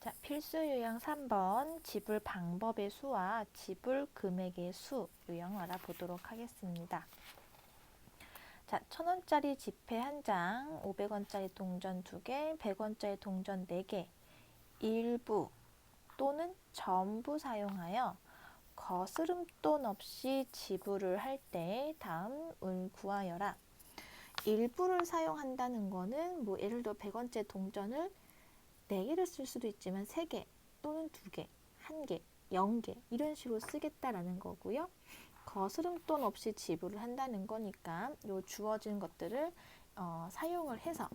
자, 필수 유형 3번 지불 방법의 수와 지불 금액의 수 유형 알아보도록 하겠습니다. 자, 1,000원짜리 지폐 1장, 500원짜리 동전 2개, 100원짜리 동전 4개, 일부 또는 전부 사용하여 거스름돈 없이 지불을 할 때 다음을 구하여라. 일부를 사용한다는 거는 뭐 예를 들어 100원짜리 동전을 4개를 쓸 수도 있지만 3개 또는 2개, 1개, 0개 이런 식으로 쓰겠다라는 거고요. 거스름돈 없이 지불을 한다는 거니까 요 주어진 것들을 사용을 해서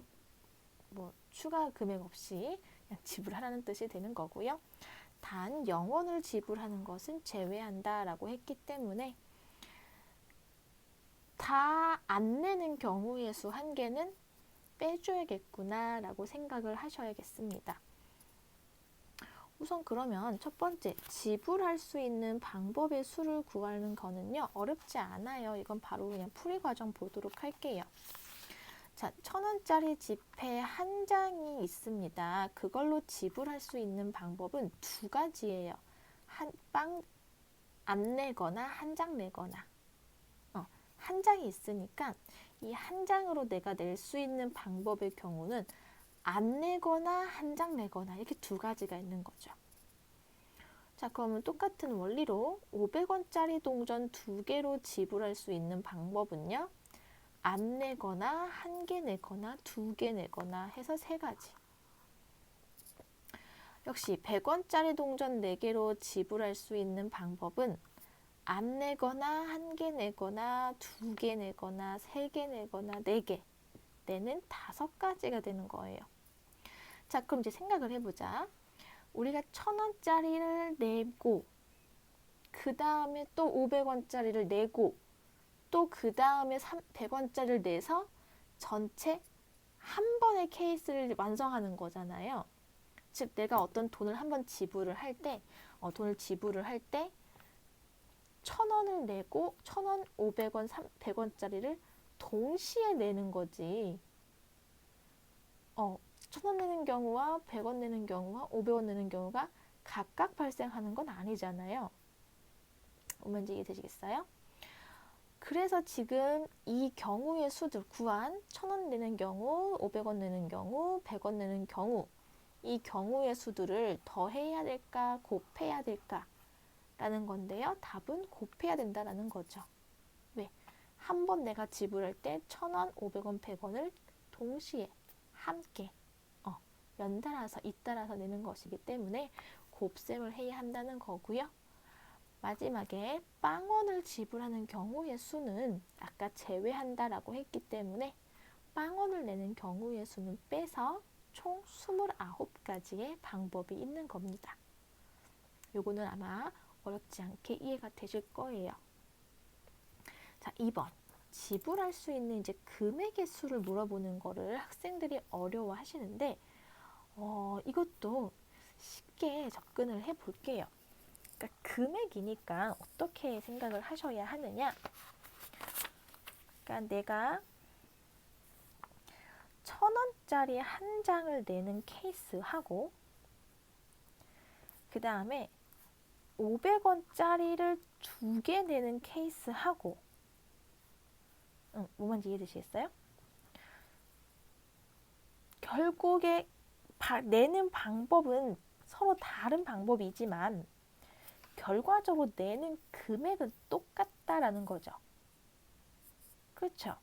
뭐 추가 금액 없이 그냥 지불하라는 뜻이 되는 거고요. 단 0원을 지불하는 것은 제외한다라고 했기 때문에 다 안 내는 경우의 수 1개는 빼줘야겠구나 라고 생각을 하셔야겠습니다. 우선 그러면 첫 번째 지불할 수 있는 방법의 수를 구하는 거는요 어렵지 않아요. 이건 바로 그냥 풀이 과정 보도록 할게요. 자, 1,000원짜리 지폐 1장이 있습니다. 그걸로 지불할 수 있는 방법은 2가지예요. 안 내거나 1장 내거나. 1장이 있으니까 이 1장으로 내가 낼 수 있는 방법의 경우는 안 내거나 1장 내거나 이렇게 2가지가 있는 거죠. 자, 그러면 똑같은 원리로 500원짜리 동전 2개로 지불할 수 있는 방법은요. 안 내거나 1개 내거나 2개 내거나 해서 3가지. 역시 100원짜리 동전 4개로 지불할 수 있는 방법은 안 내거나 1개 내거나 2개 내거나 3개 내거나 4개 내는 5가지가 되는 거예요. 자, 그럼 이제 생각을 해보자. 우리가 1,000원짜리를 내고 그 다음에 또 500원짜리를 내고 또 그 다음에 100원짜리를 내서 전체 한 번의 케이스를 완성하는 거잖아요. 즉 내가 어떤 돈을 한번 지불을 할 때 돈을 지불을 할 때 1,000원을 내고 1,000원, 500원, 100원짜리를 동시에 내는 거지. 1,000원 내는 경우와 100원 내는 경우와 500원 내는 경우가 각각 발생하는 건 아니잖아요. 뭔지 이해되시겠어요? 그래서 지금 이 경우의 수들 구한 1,000원 내는 경우, 500원 내는 경우, 100원 내는 경우 이 경우의 수들을 더해야 될까 곱해야 될까 라는 건데요. 답은 곱해야 된다라는 거죠. 왜? 한 번 내가 지불할 때 1,000원, 500원, 100원을 동시에 함께 연달아서 잇따라서 내는 것이기 때문에 곱셈을 해야 한다는 거고요. 마지막에 빵원을 지불하는 경우의 수는 아까 제외한다라고 했기 때문에 빵원을 내는 경우의 수는 빼서 총 29가지의 방법이 있는 겁니다. 요거는 아마 어렵지 않게 이해가 되실 거예요. 자, 2번. 지불할 수 있는 이제 금액의 수를 물어보는 거를 학생들이 어려워 하시는데 이것도 쉽게 접근을 해 볼게요. 그러니까 금액이니까 어떻게 생각을 하셔야 하느냐? 그러니까 내가 1,000원짜리 1장을 내는 케이스하고 그 다음에 500원짜리를 2개 내는 케이스하고 뭐 말인지 이해되시겠어요? 결국에 내는 방법은 서로 다른 방법이지만 결과적으로 내는 금액은 똑같다라는 거죠. 그렇죠?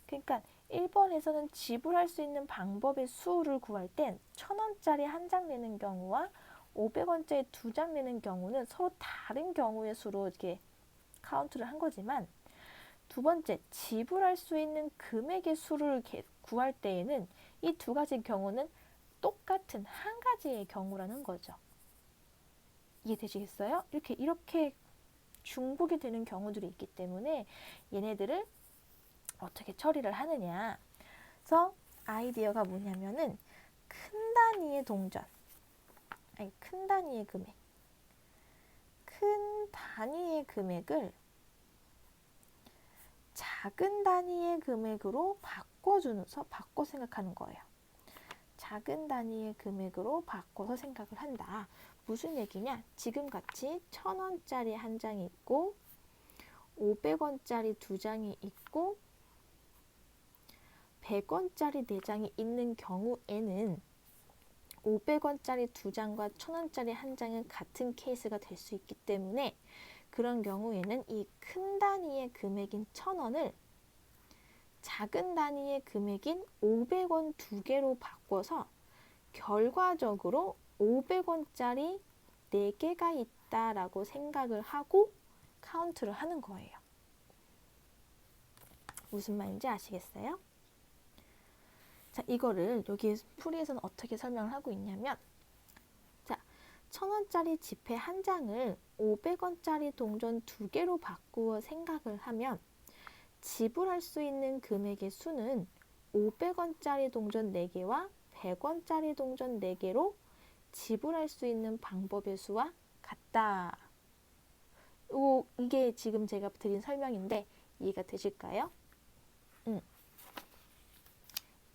그러니까 1번에서는 지불할 수 있는 방법의 수를 구할 땐 1,000원짜리 1장 내는 경우와 500원짜리 2장 내는 경우는 서로 다른 경우의 수로 이렇게 카운트를 한 거지만 두 번째, 지불할 수 있는 금액의 수를 구할 때에는 이 2가지 경우는 똑같은 한 가지의 경우라는 거죠. 이해되시겠어요? 이렇게 중복이 되는 경우들이 있기 때문에 얘네들을 어떻게 처리를 하느냐. 그래서 아이디어가 뭐냐면은 큰 단위의 동전, 아니 큰 단위의 금액, 큰 단위의 금액을 작은 단위의 금액으로 바꿔 생각하는 거예요. 작은 단위의 금액으로 바꿔서 생각을 한다. 무슨 얘기냐? 지금 같이 1,000원짜리 한 장이 있고 500원짜리 두 장이 있고 100원짜리 네 장이 있는 경우에는 500원짜리 두 장과 1,000원짜리 한 장은 같은 케이스가 될 수 있기 때문에 그런 경우에는 이 큰 단위의 금액인 1,000원을 작은 단위의 금액인 500원 두 개로 바꿔서 결과적으로 500원짜리 4개가 있다라고 생각을 하고 카운트를 하는 거예요. 무슨 말인지 아시겠어요? 자, 이거를 여기 풀이에서는 어떻게 설명을 하고 있냐면, 자, 1,000원짜리 지폐 한 장을 500원짜리 동전 두 개로 바꾸어 생각을 하면 지불할 수 있는 금액의 수는 500원짜리 동전 4개와 100원짜리 동전 4개로 지불할 수 있는 방법의 수와 같다. 이게 지금 제가 드린 설명인데 이해가 되실까요?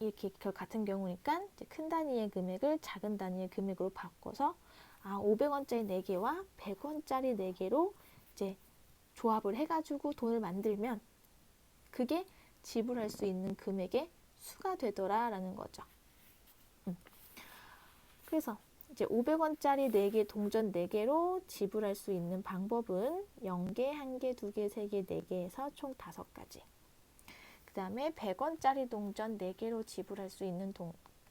이렇게 같은 경우니까 이제 큰 단위의 금액을 작은 단위의 금액으로 바꿔서 500원짜리 4개와 100원짜리 4개로 이제 조합을 해가지고 돈을 만들면 그게 지불할 수 있는 금액의 수가 되더라라는 거죠. 그래서 이제 500원짜리 4개, 동전 4개로 지불할 수 있는 방법은 0개, 1개, 2개, 3개, 4개에서 총 5가지. 그 다음에 100원짜리 동전 4개로 지불할 수 있는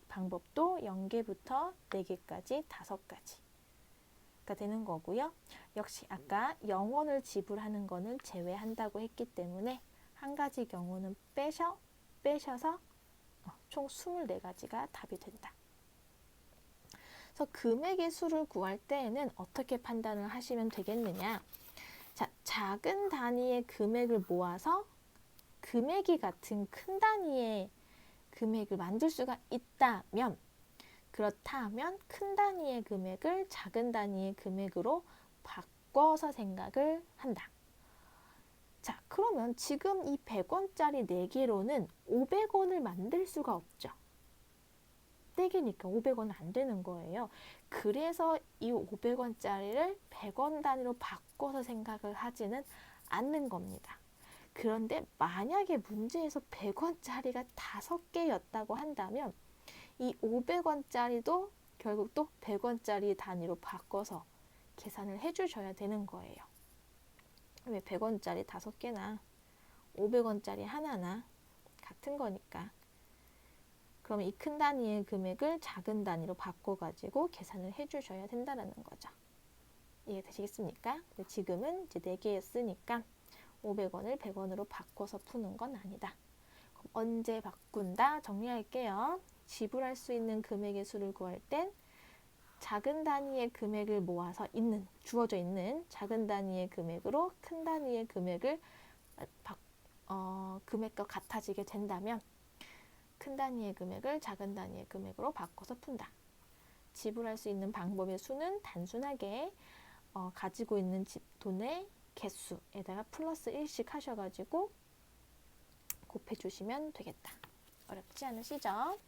방법도 0개부터 4개까지 5가지가 되는 거고요. 역시 아까 0원을 지불하는 거는 제외한다고 했기 때문에 한 가지 경우는 빼셔서 총 24가지가 답이 된다. 그래서 금액의 수를 구할 때에는 어떻게 판단을 하시면 되겠느냐. 자, 작은 단위의 금액을 모아서 금액이 같은 큰 단위의 금액을 만들 수가 있다면, 그렇다면 큰 단위의 금액을 작은 단위의 금액으로 바꿔서 생각을 한다. 자, 그러면 지금 이 100원짜리 4개로는 500원을 만들 수가 없죠. 4개니까 500원은 안 되는 거예요. 그래서 이 500원짜리를 100원 단위로 바꿔서 생각을 하지는 않는 겁니다. 그런데 만약에 문제에서 100원짜리가 5개였다고 한다면 이 500원짜리도 결국 또 100원짜리 단위로 바꿔서 계산을 해주셔야 되는 거예요. 왜 100원짜리 5개나 500원짜리 하나나 같은 거니까. 그러면 이 큰 단위의 금액을 작은 단위로 바꿔가지고 계산을 해주셔야 된다는 거죠. 이해되시겠습니까? 지금은 이제 4개였으니까 500원을 100원으로 바꿔서 푸는 건 아니다. 그럼 언제 바꾼다? 정리할게요. 지불할 수 있는 금액의 수를 구할 땐 작은 단위의 금액을 모아서 주어져 있는 작은 단위의 금액으로 큰 단위의 금액을 금액과 같아지게 된다면 큰 단위의 금액을 작은 단위의 금액으로 바꿔서 푼다. 지불할 수 있는 방법의 수는 단순하게 가지고 있는 돈의 개수에다가 플러스 1씩 하셔가지고 곱해주시면 되겠다. 어렵지 않으시죠?